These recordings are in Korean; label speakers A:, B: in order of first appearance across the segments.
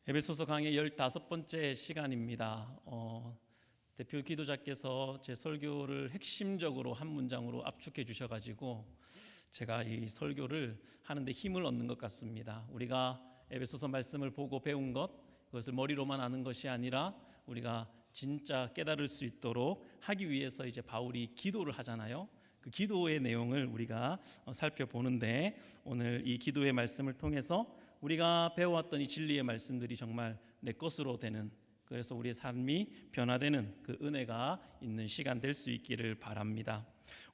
A: 에베소서 강의 15번째 시간입니다. 대표 기도자께서 제 설교를 핵심적으로 한 문장으로 압축해 주셔가지고 제가 이 설교를 하는데 힘을 얻는 것 같습니다. 우리가 에베소서 말씀을 보고 배운 것, 그것을 머리로만 아는 것이 아니라 우리가 진짜 깨달을 수 있도록 하기 위해서 이제 바울이 기도를 하잖아요. 그 기도의 내용을 우리가 살펴보는데, 오늘 이 기도의 말씀을 통해서 우리가 배워왔던 이 진리의 말씀들이 정말 내 것으로 되는, 그래서 우리의 삶이 변화되는 그 은혜가 있는 시간 될 수 있기를 바랍니다.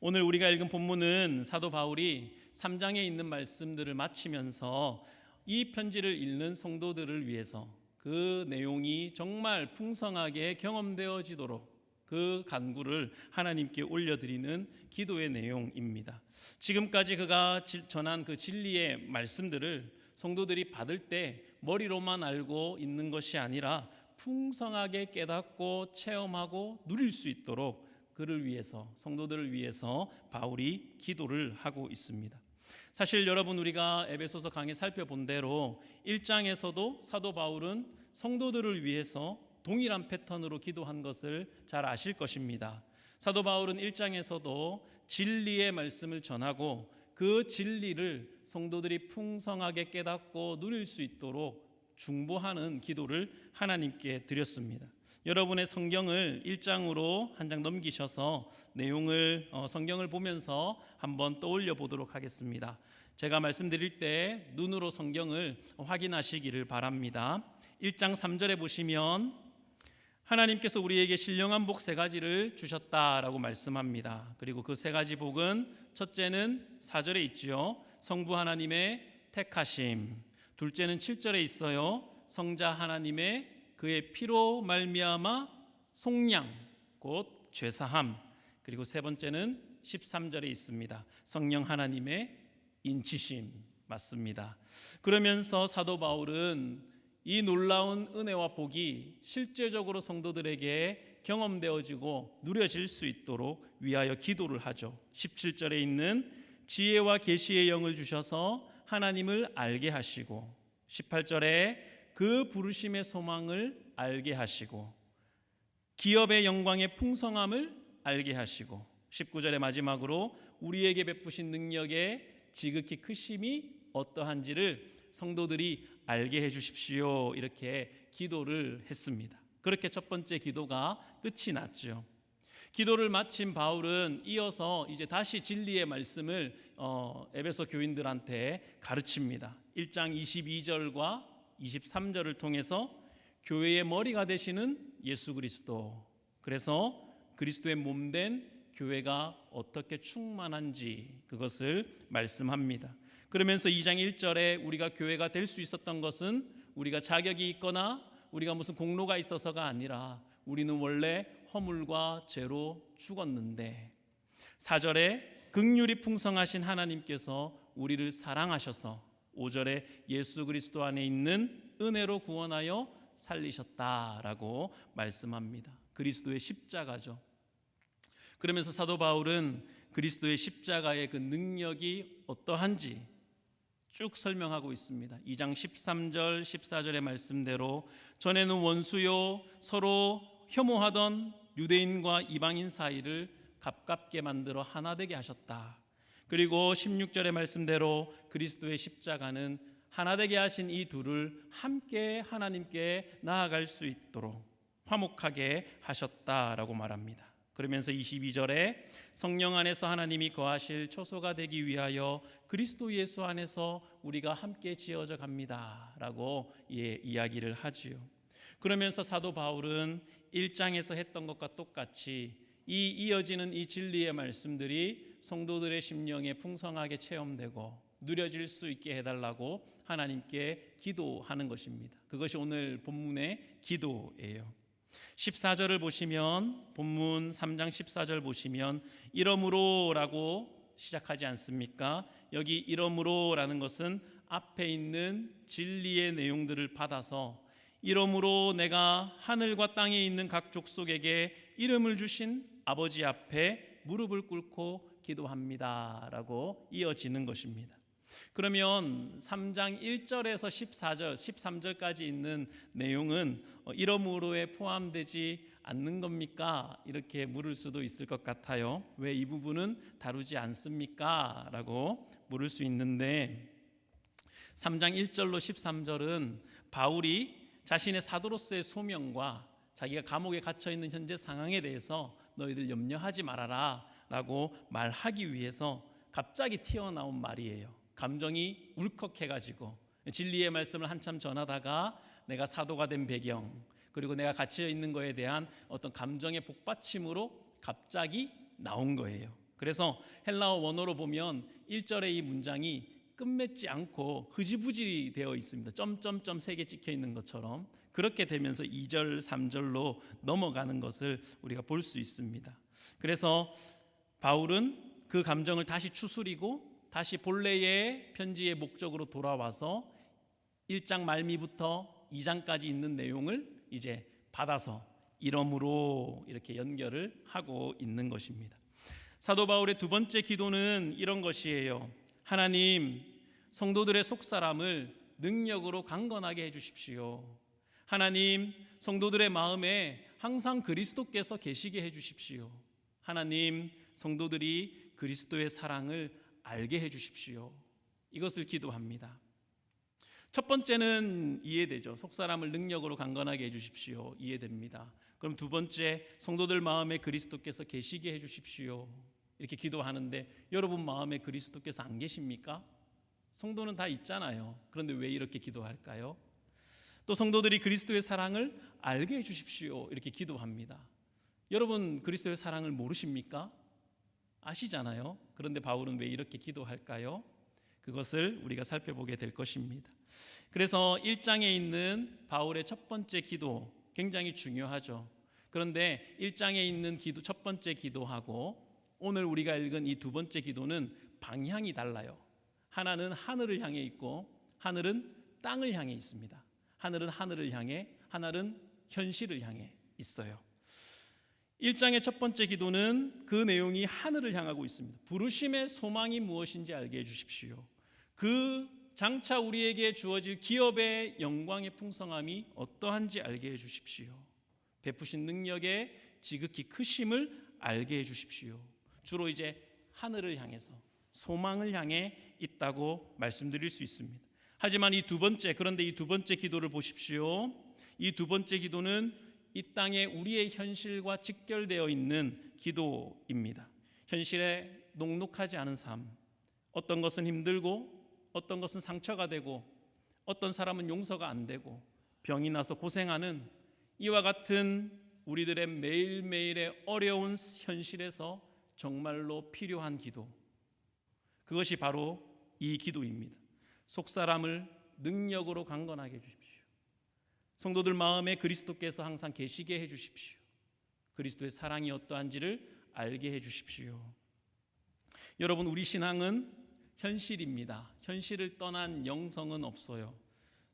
A: 오늘 우리가 읽은 본문은 사도 바울이 3장에 있는 말씀들을 마치면서 이 편지를 읽는 성도들을 위해서 그 내용이 정말 풍성하게 경험되어지도록 그 간구를 하나님께 올려드리는 기도의 내용입니다. 지금까지 그가 전한 그 진리의 말씀들을 성도들이 받을 때 머리로만 알고 있는 것이 아니라 풍성하게 깨닫고 체험하고 누릴 수 있도록 그를 위해서, 성도들을 위해서 바울이 기도를 하고 있습니다. 사실 여러분, 우리가 에베소서 강의 살펴본 대로 1장에서도 사도 바울은 성도들을 위해서 동일한 패턴으로 기도한 것을 잘 아실 것입니다. 사도 바울은 1장에서도 진리의 말씀을 전하고 그 진리를 성도들이 풍성하게 깨닫고 누릴 수 있도록 중보하는 기도를 하나님께 드렸습니다. 여러분의 성경을 1장으로 한 장 넘기셔서 내용을 성경을 보면서 한번 떠올려 보도록 하겠습니다. 제가 말씀드릴 때 눈으로 성경을 확인하시기를 바랍니다. 1장 3절에 보시면 하나님께서 우리에게 신령한 복 3가지를 주셨다라고 말씀합니다. 그리고 그 3가지 복은 첫째는 4절에 있죠. 성부 하나님의 택하심. 둘째는 7절에 있어요. 성자 하나님의 그의 피로 말미암아 속량, 곧 죄사함. 그리고 세 번째는 13절에 있습니다. 성령 하나님의 인치심. 맞습니다. 그러면서 사도 바울은 이 놀라운 은혜와 복이 실제적으로 성도들에게 경험되어지고 누려질 수 있도록 위하여 기도를 하죠. 17절에 있는 지혜와 계시의 영을 주셔서 하나님을 알게 하시고, 18절에 그 부르심의 소망을 알게 하시고, 기업의 영광의 풍성함을 알게 하시고, 19절의 마지막으로 우리에게 베푸신 능력의 지극히 크심이 어떠한지를 성도들이 알게 해 주십시오. 이렇게 기도를 했습니다. 그렇게 첫 번째 기도가 끝이 났죠. 기도를 마친 바울은 이어서 이제 다시 진리의 말씀을 에베소 교인들한테 가르칩니다. 1장 22절과 23절을 통해서 교회의 머리가 되시는 예수 그리스도, 그래서 그리스도의 몸된 교회가 어떻게 충만한지 그것을 말씀합니다. 그러면서 2장 1절에 우리가 교회가 될 수 있었던 것은 우리가 자격이 있거나 우리가 무슨 공로가 있어서가 아니라 우리는 원래 허물과 죄로 죽었는데, 4절에 긍휼이 풍성하신 하나님께서 우리를 사랑하셔서 5절에 예수 그리스도 안에 있는 은혜로 구원하여 살리셨다라고 말씀합니다. 그리스도의 십자가죠. 그러면서 사도 바울은 그리스도의 십자가의 그 능력이 어떠한지 쭉 설명하고 있습니다. 2장 13절 14절의 말씀대로 전에는 원수요 서로 혐오하던 유대인과 이방인 사이를 가깝게 만들어 하나 되게 하셨다. 그리고 16절의 말씀대로 그리스도의 십자가는 하나 되게 하신 이 둘을 함께 하나님께 나아갈 수 있도록 화목하게 하셨다라고 말합니다. 그러면서 22절에 성령 안에서 하나님이 거하실 초소가 되기 위하여 그리스도 예수 안에서 우리가 함께 지어져 갑니다 라고 이야기를 하지요. 그러면서 사도 바울은 1장에서 했던 것과 똑같이 이 이어지는 이 진리의 말씀들이 성도들의 심령에 풍성하게 체험되고 누려질 수 있게 해달라고 하나님께 기도하는 것입니다. 그것이 오늘 본문의 기도예요. 14절을 보시면, 본문 3장 14절 보시면 이러므로 라고 시작하지 않습니까? 여기 이러므로 라는 것은 앞에 있는 진리의 내용들을 받아서 이러므로 내가 하늘과 땅에 있는 각 족속에게 이름을 주신 아버지 앞에 무릎을 꿇고 기도합니다 라고 이어지는 것입니다. 그러면 3장 1절에서 14절, 13절까지 있는 내용은 이러므로에 포함되지 않는 겁니까? 이렇게 물을 수도 있을 것 같아요. 왜 이 부분은 다루지 않습니까? 라고 물을 수 있는데 3장 1절로 13절은 바울이 자신의 사도로서의 소명과 자기가 감옥에 갇혀 있는 현재 상황에 대해서 너희들 염려하지 말아라 라고 말하기 위해서 갑자기 튀어나온 말이에요. 감정이 울컥해가지고 진리의 말씀을 한참 전하다가 내가 사도가 된 배경, 그리고 내가 갇혀 있는 거에 대한 어떤 감정의 복받침으로 갑자기 나온 거예요. 그래서 헬라어 원어로 보면 1절의 이 문장이 끝맺지 않고 흐지부지 되어 있습니다. 점점점 3개 찍혀 있는 것처럼 그렇게 되면서 2절, 3절로 넘어가는 것을 우리가 볼 수 있습니다. 그래서 바울은 그 감정을 다시 추스리고 다시 본래의 편지의 목적으로 돌아와서 1장 말미부터 2장까지 있는 내용을 이제 받아서 이러므로 이렇게 연결을 하고 있는 것입니다. 사도 바울의 두 번째 기도는 이런 것이에요. 하나님, 성도들의 속사람을 능력으로 강건하게 해주십시오. 하나님, 성도들의 마음에 항상 그리스도께서 계시게 해주십시오. 하나님, 성도들이 그리스도의 사랑을 알게 해주십시오. 이것을 기도합니다. 첫 번째는 이해되죠. 속사람을 능력으로 강건하게 해주십시오. 이해됩니다. 그럼 두 번째, 성도들 마음에 그리스도께서 계시게 해주십시오. 이렇게 기도하는데 여러분 마음에 그리스도께서 안 계십니까? 성도는 다 있잖아요. 그런데 왜 이렇게 기도할까요? 또 성도들이 그리스도의 사랑을 알게 해주십시오. 이렇게 기도합니다. 여러분 그리스도의 사랑을 모르십니까? 아시잖아요. 그런데 바울은 왜 이렇게 기도할까요? 그것을 우리가 살펴보게 될 것입니다. 그래서 1장에 있는 바울의 첫 번째 기도 굉장히 중요하죠. 그런데 1장에 있는 기도, 첫 번째 기도하고 오늘 우리가 읽은 이 두 번째 기도는 방향이 달라요. 하나는 하늘을 향해 있고 하늘은 땅을 향해 있습니다. 하늘은 하늘을 향해, 하늘은 현실을 향해 있어요. 1장의 첫 번째 기도는 그 내용이 하늘을 향하고 있습니다. 부르심의 소망이 무엇인지 알게 해주십시오. 그 장차 우리에게 주어질 기업의 영광의 풍성함이 어떠한지 알게 해주십시오. 베푸신 능력의 지극히 크심을 알게 해주십시오. 주로 이제 하늘을 향해서 소망을 향해 있다고 말씀드릴 수 있습니다. 하지만 그런데 이 두 번째 기도를 보십시오. 이 두 번째 기도는 이 땅에 우리의 현실과 직결되어 있는 기도입니다. 현실에 녹록하지 않은 삶, 어떤 것은 힘들고 어떤 것은 상처가 되고 어떤 사람은 용서가 안 되고 병이 나서 고생하는 이와 같은 우리들의 매일매일의 어려운 현실에서 정말로 필요한 기도, 그것이 바로 이 기도입니다. 속사람을 능력으로 강건하게 해주십시오. 성도들 마음에 그리스도께서 항상 계시게 해주십시오. 그리스도의 사랑이 어떠한지를 알게 해주십시오. 여러분, 우리 신앙은 현실입니다. 현실을 떠난 영성은 없어요.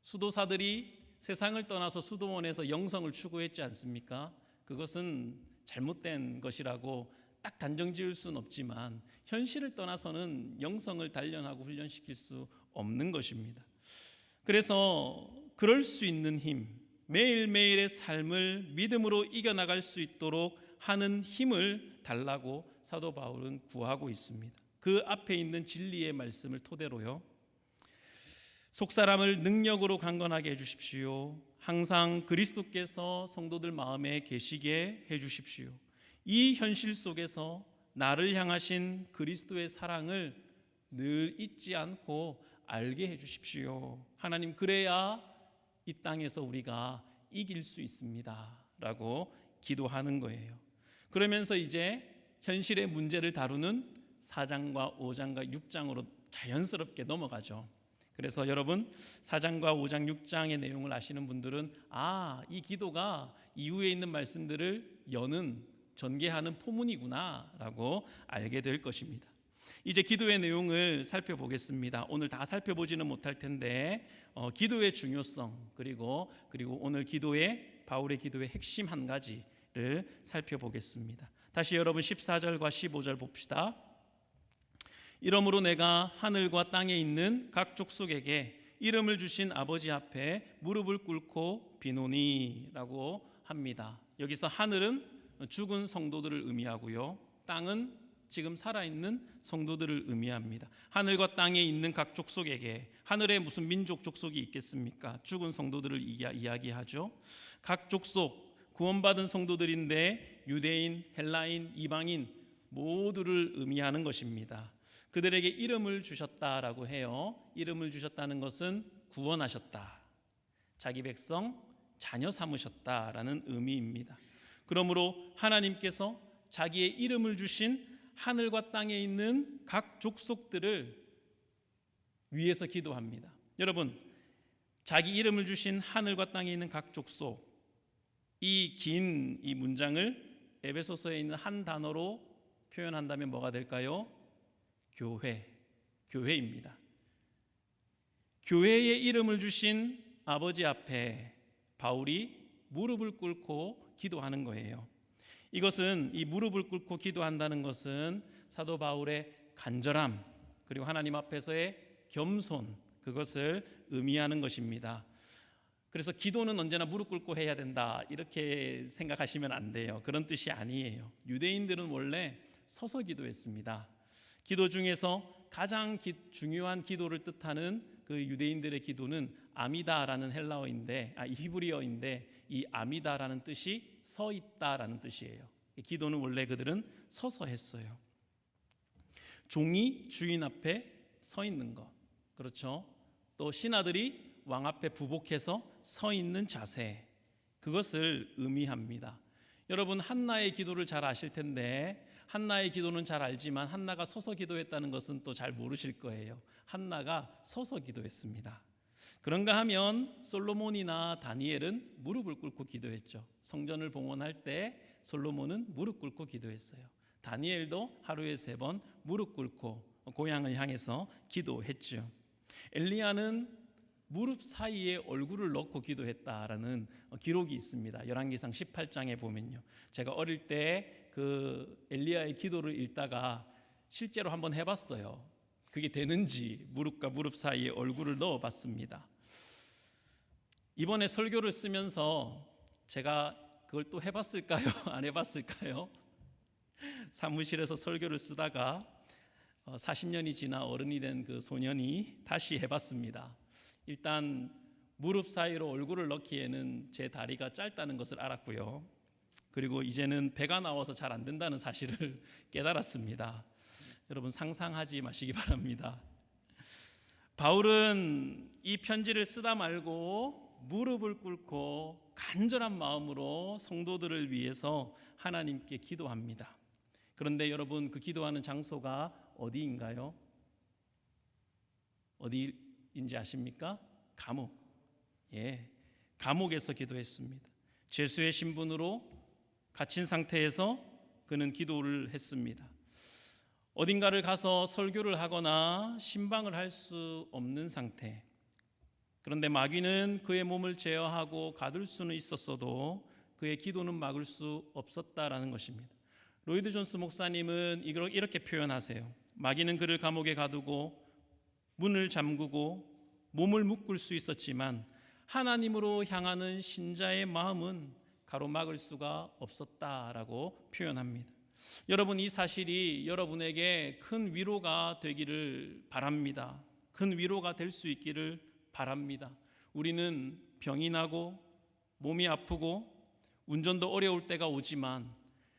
A: 수도사들이 세상을 떠나서 수도원에서 영성을 추구했지 않습니까? 그것은 잘못된 것이라고 딱 단정 지을 수는 없지만 현실을 떠나서는 영성을 단련하고 훈련시킬 수 없는 것입니다. 그래서 그럴 수 있는 힘, 매일매일의 삶을 믿음으로 이겨나갈 수 있도록 하는 힘을 달라고 사도 바울은 구하고 있습니다. 그 앞에 있는 진리의 말씀을 토대로요. 속사람을 능력으로 강건하게 해주십시오. 항상 그리스도께서 성도들 마음에 계시게 해주십시오. 이 현실 속에서 나를 향하신 그리스도의 사랑을 늘 잊지 않고 알게 해주십시오. 하나님, 그래야 이 땅에서 우리가 이길 수 있습니다 라고 기도하는 거예요. 그러면서 이제 현실의 문제를 다루는 4장과 5장과 6장으로 자연스럽게 넘어가죠. 그래서 여러분 4장과 5장 6장의 내용을 아시는 분들은 이 기도가 이후에 있는 말씀들을 여는 전개하는 포문이구나 라고 알게 될 것입니다. 이제 기도의 내용을 살펴보겠습니다. 오늘 다 살펴보지는 못할 텐데 기도의 중요성 그리고 오늘 바울의 기도의 핵심 한 가지를 살펴보겠습니다. 다시 여러분 14절과 15절 봅시다. 이러므로 내가 하늘과 땅에 있는 각 족속에게 이름을 주신 아버지 앞에 무릎을 꿇고 비노니라고 합니다. 여기서 하늘은 죽은 성도들을 의미하고요, 땅은 지금 살아있는 성도들을 의미합니다. 하늘과 땅에 있는 각 족속에게, 하늘에 무슨 민족 족속이 있겠습니까? 죽은 성도들을 이야기하죠. 각 족속, 구원받은 성도들인데 유대인, 헬라인, 이방인 모두를 의미하는 것입니다. 그들에게 이름을 주셨다라고 해요. 이름을 주셨다는 것은 구원하셨다, 자기 백성 자녀 삼으셨다라는 의미입니다. 그러므로 하나님께서 자기의 이름을 주신 하늘과 땅에 있는 각 족속들을 위해서 기도합니다. 여러분, 자기 이름을 주신 하늘과 땅에 있는 각 족속, 이 긴 이 문장을 에베소서에 있는 한 단어로 표현한다면 뭐가 될까요? 교회입니다. 교회의 이름을 주신 아버지 앞에 바울이 무릎을 꿇고 기도하는 거예요. 이것은, 이 무릎을 꿇고 기도한다는 것은 사도 바울의 간절함, 그리고 하나님 앞에서의 겸손, 그것을 의미하는 것입니다. 그래서 기도는 언제나 무릎 꿇고 해야 된다, 이렇게 생각하시면 안 돼요. 그런 뜻이 아니에요. 유대인들은 원래 서서 기도했습니다. 기도 중에서 가장 중요한 기도를 뜻하는 그 유대인들의 기도는 아미다라는 히브리어인데 이 아미다라는 뜻이 서 있다라는 뜻이에요. 기도는 원래 그들은 서서 했어요. 종이 주인 앞에 서 있는 것, 그렇죠? 또 신하들이 왕 앞에 부복해서 서 있는 자세, 그것을 의미합니다. 여러분, 한나의 기도를 잘 아실 텐데, 한나의 기도는 잘 알지만 한나가 서서 기도했다는 것은 또 잘 모르실 거예요. 한나가 서서 기도했습니다. 그런가 하면 솔로몬이나 다니엘은 무릎을 꿇고 기도했죠. 성전을 봉헌할 때 솔로몬은 무릎 꿇고 기도했어요. 다니엘도 하루에 3번 무릎 꿇고 고향을 향해서 기도했죠. 엘리야는 무릎 사이에 얼굴을 넣고 기도했다라는 기록이 있습니다. 열왕기상 18장에 보면요, 제가 어릴 때 그 엘리야의 기도를 읽다가 실제로 한번 해봤어요. 그게 되는지 무릎과 무릎 사이에 얼굴을 넣어봤습니다. 이번에 설교를 쓰면서 제가 그걸 또 해봤을까요? 안 해봤을까요? 사무실에서 설교를 쓰다가 40년이 지나 어른이 된 그 소년이 다시 해봤습니다. 일단 무릎 사이로 얼굴을 넣기에는 제 다리가 짧다는 것을 알았고요, 그리고 이제는 배가 나와서 잘 안 된다는 사실을 깨달았습니다. 여러분, 상상하지 마시기 바랍니다. 바울은 이 편지를 쓰다 말고 무릎을 꿇고 간절한 마음으로 성도들을 위해서 하나님께 기도합니다. 그런데 여러분, 그 기도하는 장소가 어디인가요? 어디인지 아십니까? 감옥. 감옥에서 기도했습니다. 죄수의 신분으로 갇힌 상태에서 그는 기도를 했습니다. 어딘가를 가서 설교를 하거나 신방을 할 수 없는 상태. 그런데 마귀는 그의 몸을 제어하고 가둘 수는 있었어도 그의 기도는 막을 수 없었다라는 것입니다. 로이드 존스 목사님은 이렇게 표현하세요. 마귀는 그를 감옥에 가두고 문을 잠그고 몸을 묶을 수 있었지만 하나님으로 향하는 신자의 마음은 가로막을 수가 없었다라고 표현합니다. 여러분, 이 사실이 여러분에게 큰 위로가 되기를 바랍니다. 큰 위로가 될 수 있기를 바랍니다. 우리는 병이 나고 몸이 아프고 운전도 어려울 때가 오지만,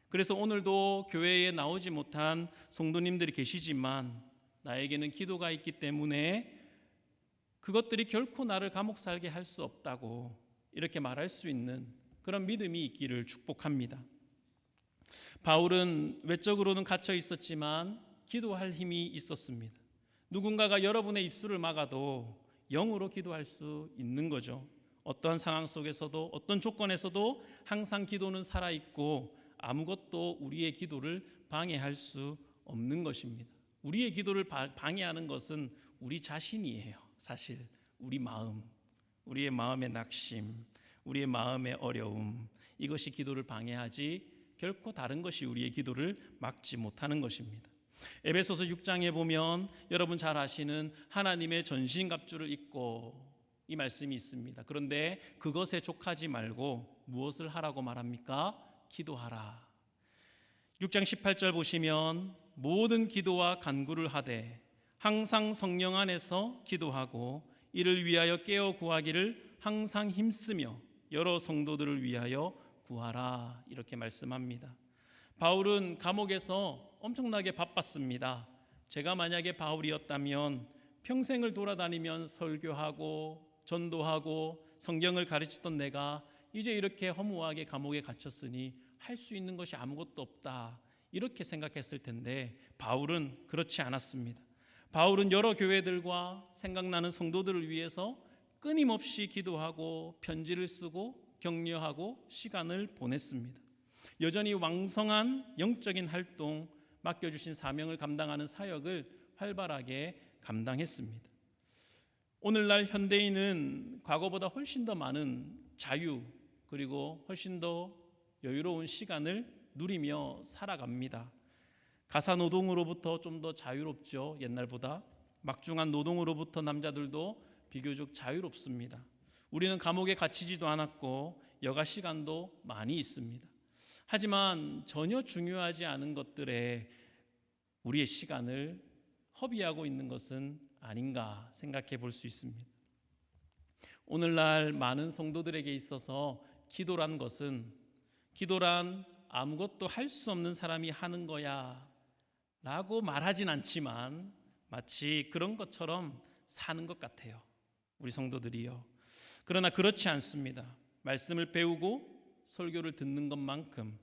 A: 그래서 오늘도 교회에 나오지 못한 성도님들이 계시지만 나에게는 기도가 있기 때문에 그것들이 결코 나를 감옥 살게 할 수 없다고 이렇게 말할 수 있는 그런 믿음이 있기를 축복합니다. 바울은 외적으로는 갇혀 있었지만 기도할 힘이 있었습니다. 누군가가 여러분의 입술을 막아도 영으로 기도할 수 있는 거죠. 어떠한 상황 속에서도, 어떤 조건에서도 항상 기도는 살아있고 아무것도 우리의 기도를 방해할 수 없는 것입니다. 우리의 기도를 방해하는 것은 우리 자신이에요. 사실 우리 마음, 우리의 마음의 낙심, 우리의 마음의 어려움, 이것이 기도를 방해하지 결코 다른 것이 우리의 기도를 막지 못하는 것입니다. 에베소서 6장에 보면 여러분 잘 아시는 하나님의 전신갑주를 입고 이 말씀이 있습니다. 그런데 그것에 족하지 말고 무엇을 하라고 말합니까? 기도하라. 6장 18절 보시면 모든 기도와 간구를 하되 항상 성령 안에서 기도하고 이를 위하여 깨어 구하기를 항상 힘쓰며 여러 성도들을 위하여 구하라, 이렇게 말씀합니다. 바울은 감옥에서 엄청나게 바빴습니다. 제가 만약에 바울이었다면 평생을 돌아다니면 설교하고 전도하고 성경을 가르치던 내가 이제 이렇게 허무하게 감옥에 갇혔으니 할 수 있는 것이 아무것도 없다, 이렇게 생각했을 텐데 바울은 그렇지 않았습니다. 바울은 여러 교회들과 생각나는 성도들을 위해서 끊임없이 기도하고 편지를 쓰고 격려하고 시간을 보냈습니다. 여전히 왕성한 영적인 활동, 맡겨주신 사명을 감당하는 사역을 활발하게 감당했습니다. 오늘날 현대인은 과거보다 훨씬 더 많은 자유, 그리고 훨씬 더 여유로운 시간을 누리며 살아갑니다. 가사 노동으로부터 좀 더 자유롭죠. 옛날보다 막중한 노동으로부터 남자들도 비교적 자유롭습니다. 우리는 감옥에 갇히지도 않았고 여가 시간도 많이 있습니다. 하지만 전혀 중요하지 않은 것들에 우리의 시간을 허비하고 있는 것은 아닌가 생각해 볼 수 있습니다. 오늘날 많은 성도들에게 있어서 기도란 아무것도 할 수 없는 사람이 하는 거야 라고 말하진 않지만 마치 그런 것처럼 사는 것 같아요, 우리 성도들이요. 그러나 그렇지 않습니다. 말씀을 배우고 설교를 듣는 것만큼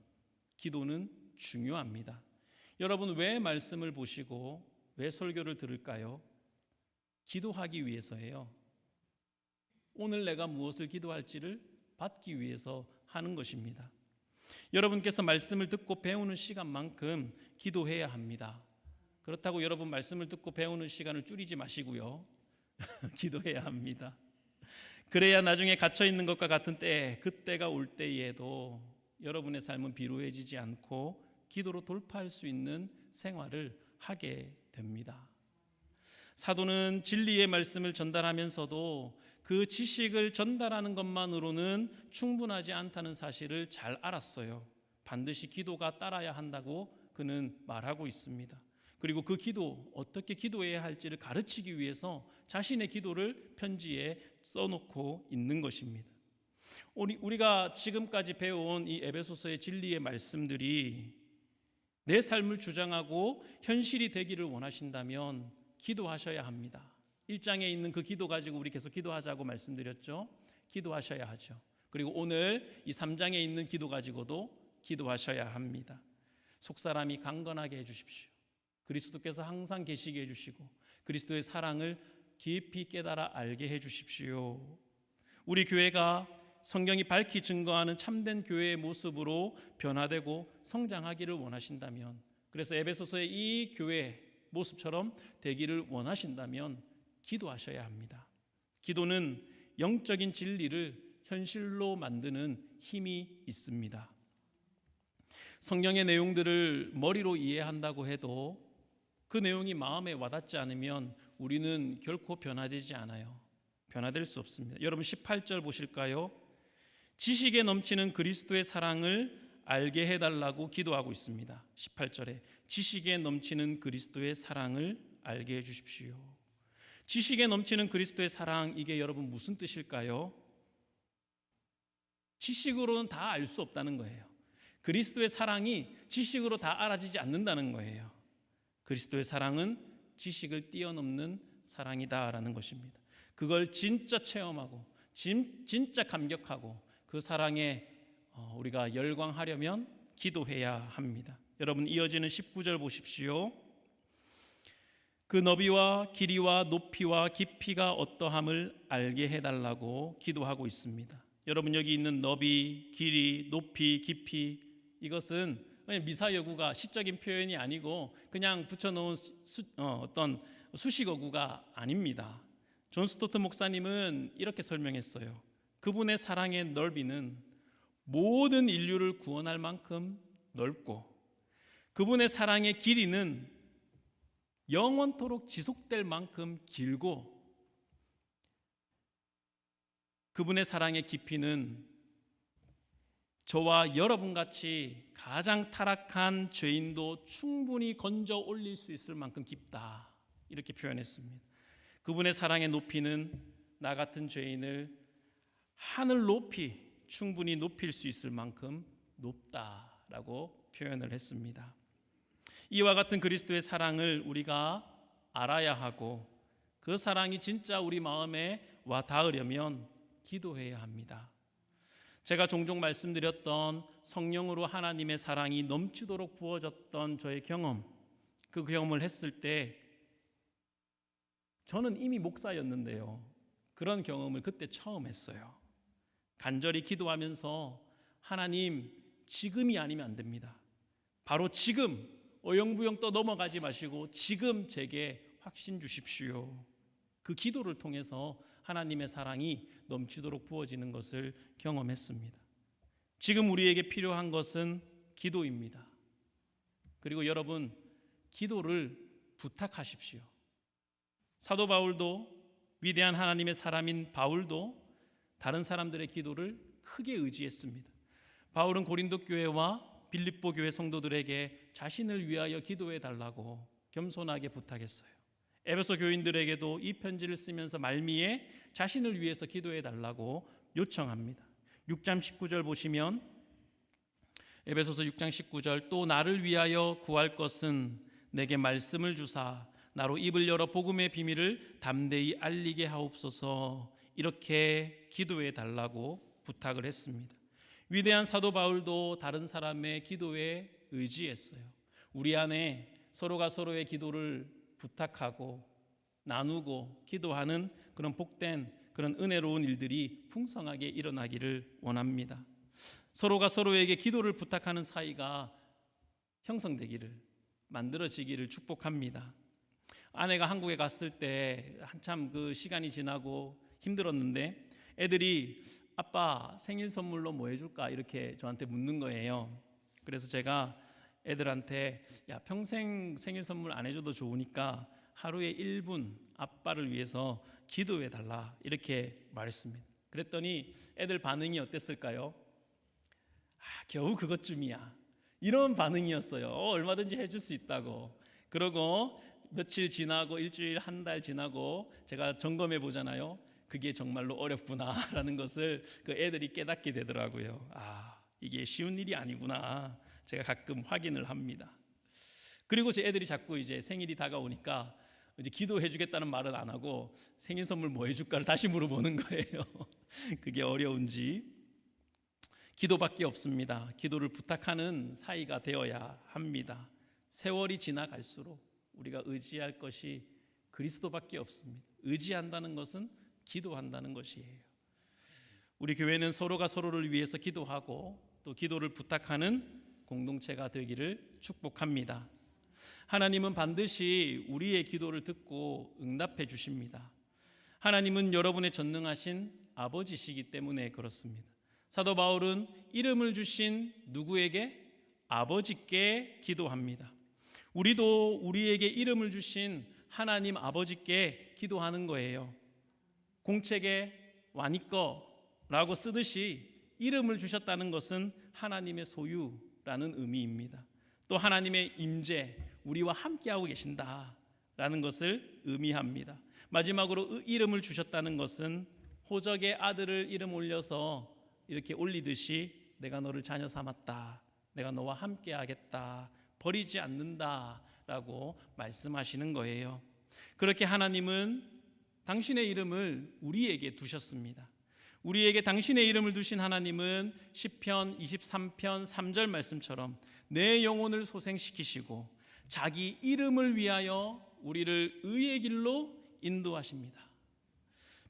A: 기도는 중요합니다. 여러분, 왜 말씀을 보시고 왜 설교를 들을까요? 기도하기 위해서예요. 오늘 내가 무엇을 기도할지를 받기 위해서 하는 것입니다. 여러분께서 말씀을 듣고 배우는 시간만큼 기도해야 합니다. 그렇다고 여러분 말씀을 듣고 배우는 시간을 줄이지 마시고요. 기도해야 합니다. 그래야 나중에 갇혀있는 것과 같은 때, 그때가 올 때에도 여러분의 삶은 비루해지지 않고 기도로 돌파할 수 있는 생활을 하게 됩니다. 사도는 진리의 말씀을 전달하면서도 그 지식을 전달하는 것만으로는 충분하지 않다는 사실을 잘 알았어요. 반드시 기도가 따라야 한다고 그는 말하고 있습니다. 그리고 그 기도, 어떻게 기도해야 할지를 가르치기 위해서 자신의 기도를 편지에 써놓고 있는 것입니다. 우리가 지금까지 배워온 이 에베소서의 진리의 말씀들이 내 삶을 주장하고 현실이 되기를 원하신다면 기도하셔야 합니다. 1장에 있는 그 기도 가지고 우리 계속 기도하자고 말씀드렸죠. 기도하셔야 하죠. 그리고 오늘 이 3장에 있는 기도 가지고도 기도하셔야 합니다. 속사람이 강건하게 해주십시오. 그리스도께서 항상 계시게 해주시고 그리스도의 사랑을 깊이 깨달아 알게 해주십시오. 우리 교회가 성경이 밝히 증거하는 참된 교회의 모습으로 변화되고 성장하기를 원하신다면, 그래서 에베소서의 이 교회 모습처럼 되기를 원하신다면 기도하셔야 합니다. 기도는 영적인 진리를 현실로 만드는 힘이 있습니다. 성경의 내용들을 머리로 이해한다고 해도 그 내용이 마음에 와닿지 않으면 우리는 결코 변화되지 않아요. 변화될 수 없습니다. 여러분 18절 보실까요? 지식에 넘치는 그리스도의 사랑을 알게 해달라고 기도하고 있습니다. 18절에 지식에 넘치는 그리스도의 사랑을 알게 해주십시오. 지식에 넘치는 그리스도의 사랑, 이게 여러분 무슨 뜻일까요? 지식으로는 다 알 수 없다는 거예요. 그리스도의 사랑이 지식으로 다 알아지지 않는다는 거예요. 그리스도의 사랑은 지식을 뛰어넘는 사랑이다라는 것입니다. 그걸 진짜 체험하고 진짜 감격하고 그 사랑에 우리가 열광하려면 기도해야 합니다. 여러분 이어지는 19절 보십시오. 그 너비와 길이와 높이와 깊이가 어떠함을 알게 해달라고 기도하고 있습니다. 여러분 여기 있는 너비, 길이, 높이, 깊이, 이것은 그냥 미사여구가 시적인 표현이 아니고 그냥 붙여놓은 어떤 수식어구가 아닙니다. 존 스토트 목사님은 이렇게 설명했어요. 그분의 사랑의 넓이는 모든 인류를 구원할 만큼 넓고, 그분의 사랑의 길이는 영원토록 지속될 만큼 길고 그분의 사랑의 깊이는 저와 여러분같이 가장 타락한 죄인도 충분히 건져 올릴 수 있을 만큼 깊다, 이렇게 표현했습니다. 그분의 사랑의 높이는 나 같은 죄인을 하늘 높이 충분히 높일 수 있을 만큼 높다라고 표현을 했습니다. 이와 같은 그리스도의 사랑을 우리가 알아야 하고 그 사랑이 진짜 우리 마음에 와 닿으려면 기도해야 합니다. 제가 종종 말씀드렸던 성령으로 하나님의 사랑이 넘치도록 부어졌던 저의 경험, 그 경험을 했을 때 저는 이미 목사였는데요, 그런 경험을 그때 처음 했어요. 간절히 기도하면서 하나님, 지금이 아니면 안 됩니다. 바로 지금 어영부영 또 넘어가지 마시고 지금 제게 확신 주십시오. 그 기도를 통해서 하나님의 사랑이 넘치도록 부어지는 것을 경험했습니다. 지금 우리에게 필요한 것은 기도입니다. 그리고 여러분, 기도를 부탁하십시오. 사도 바울도, 위대한 하나님의 사람인 바울도 다른 사람들의 기도를 크게 의지했습니다. 바울은 고린도 교회와 빌립보 교회 성도들에게 자신을 위하여 기도해 달라고 겸손하게 부탁했어요. 에베소 교인들에게도 이 편지를 쓰면서 말미에 자신을 위해서 기도해 달라고 요청합니다. 6장 19절 보시면, 에베소서 6장 19절, 또 나를 위하여 구할 것은 내게 말씀을 주사 나로 입을 열어 복음의 비밀을 담대히 알리게 하옵소서, 이렇게 기도해 달라고 부탁을 했습니다. 위대한 사도 바울도 다른 사람의 기도에 의지했어요. 우리 안에 서로가 서로의 기도를 부탁하고 나누고 기도하는 그런 복된, 그런 은혜로운 일들이 풍성하게 일어나기를 원합니다. 서로가 서로에게 기도를 부탁하는 사이가 형성되기를, 만들어지기를 축복합니다. 아내가 한국에 갔을 때 한참 그 시간이 지나고 힘들었는데 애들이 아빠 생일 선물로 뭐 해줄까 이렇게 저한테 묻는 거예요. 그래서 제가 애들한테 야, 평생 생일 선물 안 해줘도 좋으니까 하루에 1분 아빠를 위해서 기도해 달라, 이렇게 말했습니다. 그랬더니 애들 반응이 어땠을까요? 겨우 그것쯤이야, 이런 반응이었어요. 얼마든지 해줄 수 있다고. 그러고 며칠 지나고 일주일, 한 달 지나고 제가 점검해 보잖아요. 그게 정말로 어렵구나라는 것을 그 애들이 깨닫게 되더라고요. 이게 쉬운 일이 아니구나, 제가 가끔 확인을 합니다. 그리고 제 애들이 자꾸 이제 생일이 다가오니까 이제 기도해 주겠다는 말은 안 하고 생일 선물 뭐 해줄까를 다시 물어보는 거예요. 그게 어려운지. 기도밖에 없습니다. 기도를 부탁하는 사이가 되어야 합니다. 세월이 지나갈수록 우리가 의지할 것이 그리스도밖에 없습니다. 의지한다는 것은 기도한다는 것이에요. 우리 교회는 서로가 서로를 위해서 기도하고 또 기도를 부탁하는 공동체가 되기를 축복합니다. 하나님은 반드시 우리의 기도를 듣고 응답해 주십니다. 하나님은 여러분의 전능하신 아버지시기 때문에 그렇습니다. 사도 바울은 이름을 주신 누구에게? 아버지께 기도합니다. 우리도 우리에게 이름을 주신 하나님 아버지께 기도하는 거예요. 공책에 와니꺼라고 쓰듯이 이름을 주셨다는 것은 하나님의 소유라는 의미입니다. 또 하나님의 임재, 우리와 함께하고 계신다라는 것을 의미합니다. 마지막으로 이름을 주셨다는 것은 호적의 아들을 이름 올려서 이렇게 올리듯이 내가 너를 자녀 삼았다, 내가 너와 함께하겠다, 버리지 않는다라고 말씀하시는 거예요. 그렇게 하나님은 당신의 이름을 우리에게 두셨습니다. 우리에게 당신의 이름을 두신 하나님은 시편 23편 3절 말씀처럼 내 영혼을 소생시키시고 자기 이름을 위하여 우리를 의의 길로 인도하십니다.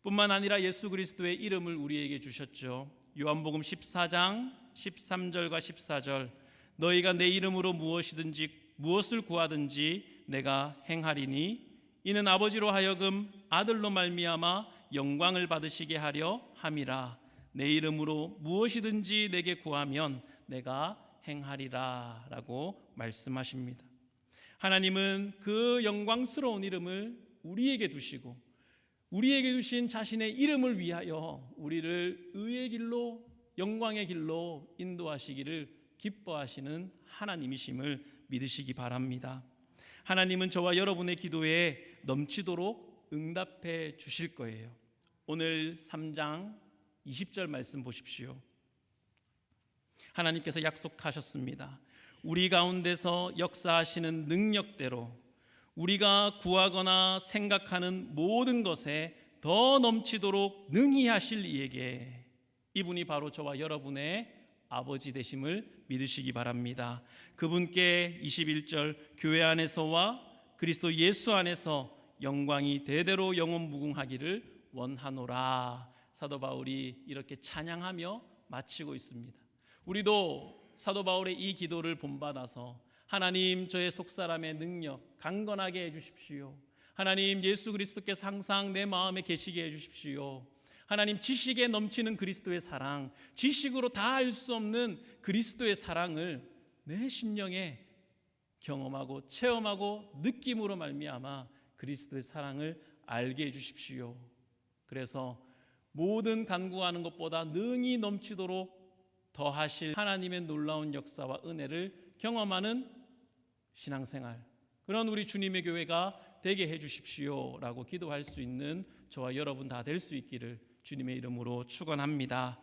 A: 뿐만 아니라 예수 그리스도의 이름을 우리에게 주셨죠. 요한복음 14장 13절과 14절, 너희가 내 이름으로 무엇을 구하든지 내가 행하리니 이는 아버지로 하여금 아들로 말미암아 영광을 받으시게 하려 함이라. 내 이름으로 무엇이든지 내게 구하면 내가 행하리라 라고 말씀하십니다. 하나님은 그 영광스러운 이름을 우리에게 두시고 우리에게 주신 자신의 이름을 위하여 우리를 의의 길로 영광의 길로 인도하시기를 기뻐하시는 하나님이심을 믿으시기 바랍니다. 하나님은 저와 여러분의 기도에 넘치도록 응답해 주실 거예요. 오늘 3장 20절 말씀 보십시오. 하나님께서 약속하셨습니다. 우리 가운데서 역사하시는 능력대로 우리가 구하거나 생각하는 모든 것에 더 넘치도록 능히 하실 이에게, 이분이 바로 저와 여러분의 아버지 되심을 믿으시기 바랍니다. 그분께 21절 교회 안에서와 그리스도 예수 안에서 영광이 대대로 영원무궁하기를 원하노라. 사도 바울이 이렇게 찬양하며 마치고 있습니다. 우리도 사도 바울의 이 기도를 본받아서 하나님, 저의 속사람의 능력 강건하게 해주십시오. 하나님, 예수 그리스도께서 항상 내 마음에 계시게 해주십시오. 하나님, 지식에 넘치는 그리스도의 사랑, 지식으로 다 알 수 없는 그리스도의 사랑을 내 심령에 경험하고 체험하고 느낌으로 말미암아 그리스도의 사랑을 알게 해주십시오. 그래서 모든 간구하는 것보다 능히 넘치도록 더하실 하나님의 놀라운 역사와 은혜를 경험하는 신앙생활, 그런 우리 주님의 교회가 되게 해주십시오 라고 기도할 수 있는 저와 여러분 다 될 수 있기를 주님의 이름으로 축원합니다.